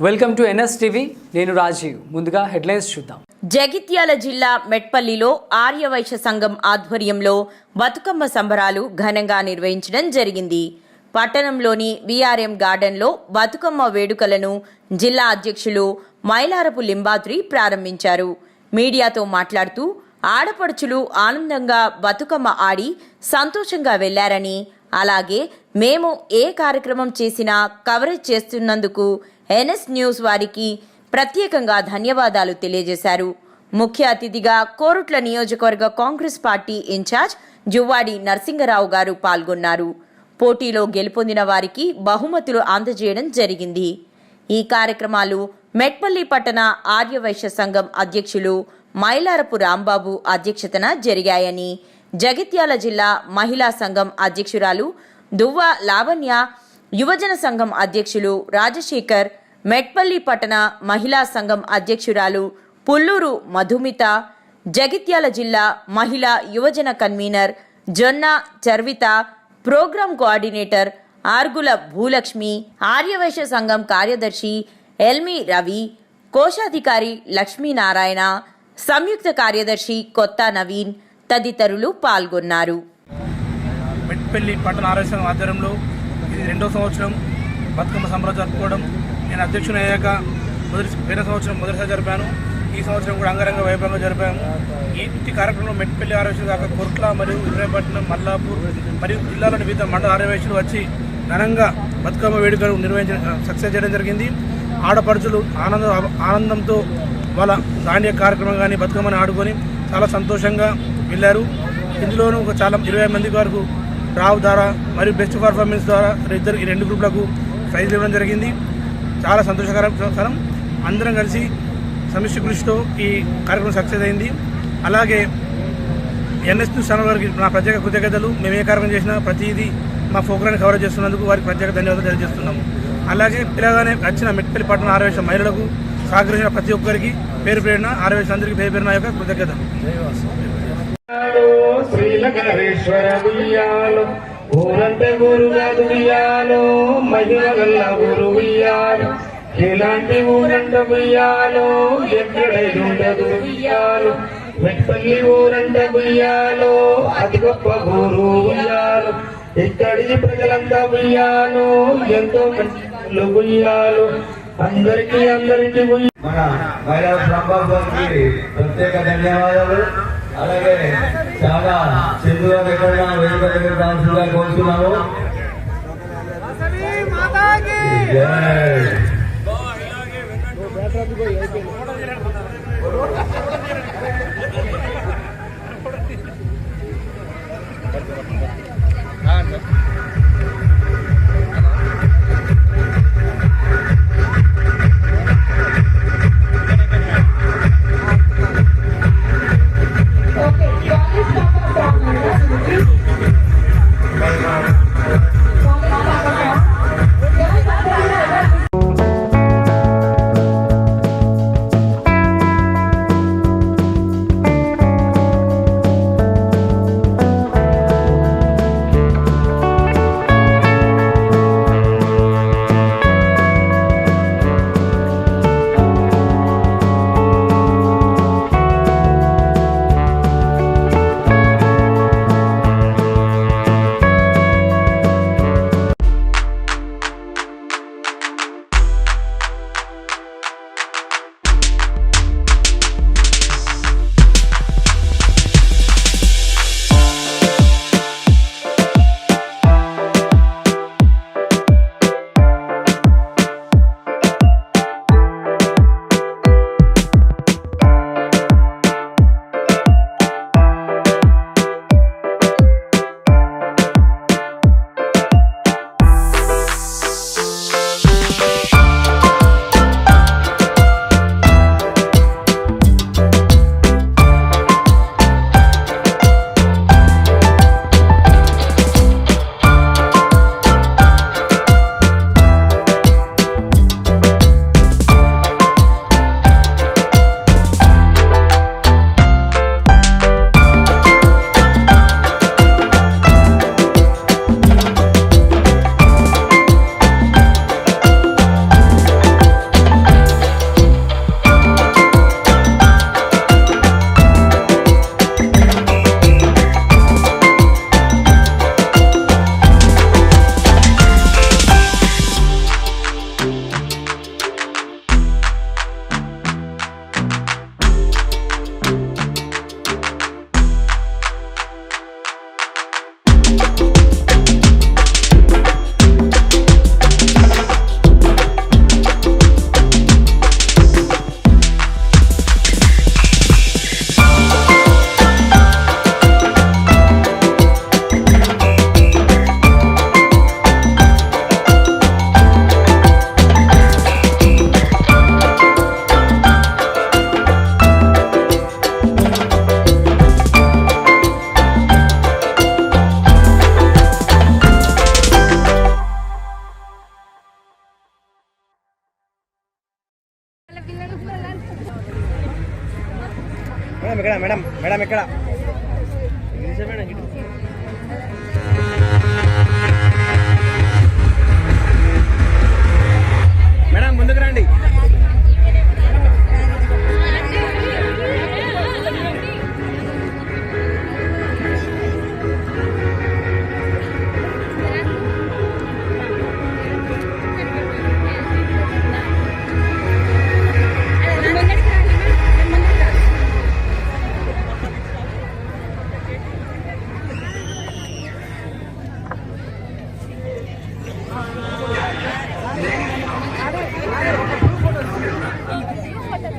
Welcome to NS TV. నేను రాజీవ్. ముందుగా headlines చూద్దాం. జగిత్యాల జిల్లా మెట్పల్లిలో ఆర్యవైశ్య సంఘం ఆధ్వర్యంలో బతుకమ్మ సంబరాలు ఘనంగా నిర్వహించడం జరిగింది. పట్టణంలోని విఆర్ఎం గార్డెన్లో బతుకమ్మ వేడుకలను జిల్లా అధ్యక్షులు మైలారపు లింబాద్రి ప్రారంభించారు. మీడియాతో మాట్లాడుతూ ఆడపడుచులు ఆనందంగా బతుకమ్మ ఆడి సంతోషంగా వెళ్లారని, అలాగే మేము ఏ కార్యక్రమం చేసినా కవరేజ్ చేస్తున్నందుకు ఎన్ఎస్ న్యూస్ వారికి ప్రత్యేకంగా ధన్యవాదాలు తెలియజేశారు. ముఖ్య అతిథిగా కోరుట్ల నియోజకవర్గ కాంగ్రెస్ పార్టీ ఇన్ఛార్జ్ జువ్వాడి నరసింగరావు గారు పాల్గొన్నారు. పోటీలో గెలుపొందిన వారికి బహుమతులు అందజేయడం జరిగింది. ఈ కార్యక్రమాలు మెట్పల్లి పట్టణ ఆర్యవైశ్య సంఘం అధ్యక్షులు మైలారపు రాంబాబు అధ్యక్షతన జరిగాయని, జగిత్యాల జిల్లా మహిళా సంఘం అధ్యక్షురాలు దువ్వ లావణ్య, యువజన సంఘం అధ్యక్షులు రాజశేఖర్, మెట్పల్లి పట్టణ మహిళా సంఘం అధ్యక్షురాలు పుల్లూరు మధుమిత, జగిత్యాల జిల్లా మహిళా యువజన కన్వీనర్ జొన్న చర్విత, ప్రోగ్రాం కోఆర్డినేటర్ ఆర్గుల భూలక్ష్మి, ఆర్యవైశ్య సంఘం కార్యదర్శి ఎల్మి రవి, కోశాధికారి లక్ష్మీనారాయణ, సంయుక్త కార్యదర్శి కొత్త నవీన్ తదితరులు పాల్గొన్నారు. మెట్పల్లి పట్టణ ఆర్యవైశ్య సంఘం ఆధ్వర్యంలో ఇది 2వ సంవత్సరం బతుకమ్మ సంబరాలు జరుపుకోవడం. నేను అధ్యక్షుని అయ్యాక పోయిన సంవత్సరం మొదటిసారి జరిపాను. ఈ సంవత్సరం కూడా అంగరంగ వైభవంగా జరిపాము. ఈ కార్యక్రమంలో మెట్పల్లి ఆర్యవైశ్యులు కాక కొర్ట్ల మరియు ఇబ్రాహీంపట్నం, మల్లాపూర్ మరియు జిల్లాలోని వివిధ మండల ఆర్యవైశ్యులు వచ్చి ఘనంగా బతుకమ్మ వేడుకలు సక్సెస్ చేయడం జరిగింది. ఆడపడుచులు ఆనందంతో వాళ్ళ దాండ్య కార్యక్రమం కానీ బతుకమ్మని ఆడుకొని చాలా సంతోషంగా వెళ్ళారు. ఇందులోనూ చాలా 20 మంది వరకు డ్రావ్ ద్వారా మరియు బెస్ట్ పర్ఫార్మెన్స్ ద్వారా ఈ 2 గ్రూపులకు ప్రైజ్ ఇవ్వడం జరిగింది. చాలా సంతోషకరం. అందరం కలిసి సమిష్టి కృషితో ఈ కార్యక్రమం సక్సెస్ అయింది. అలాగే ఎన్ఎస్ న్యూస్ ఛానల్ వారికి నా ప్రత్యేక కృతజ్ఞతలు. మేము ఏ కార్యక్రమం చేసినా ప్రతిదీ మా ప్రోగ్రాన్ని కవర్ చేస్తున్నందుకు వారికి ప్రత్యేక ధన్యవాదాలు తెలియజేస్తున్నాము. అలాగే పిల్లగానే వచ్చిన మెట్పల్లి పట్టణ ఆర్యవైశ్య మహిళలకు సహకరించిన ప్రతి ఒక్కరికి పేరు పేరున ఆర్యవైశ్యులందరికీ పేరు పేరున యొక్క కృతజ్ఞతలు. శ్రీలకరేశ్వర ఉయ్యాలో ఊరంటే ఊరుగాదు ఉయ్యాలో, మహిళగల్ల ఊరు ఉయ్యాలో, ఎలాంటి ఊరంట ఉయ్యాలో, ఎక్కడైండదు ఉయ్యాలో, మెట్పల్లి ఊరంట ఉయ్యాలో, అతి గొప్ప ఊరు ఉయ్యాలో, ఇక్కడి ప్రజలంతా ఉయ్యాలో, ఎంతో మంది ఉయ్యాలో, అందరికీ మన మైలార రాంబాబు గారికి ప్రత్యేక ధన్యవాదాలు. అలాగే చాలా సింధుగా ఎక్కడ వేదిక దగ్గర రావాల్సిందిగా కోరుతున్నాము. ఇక్కడ మేడం మేడం ఇక్కడ మేడం ముందుకు రండి.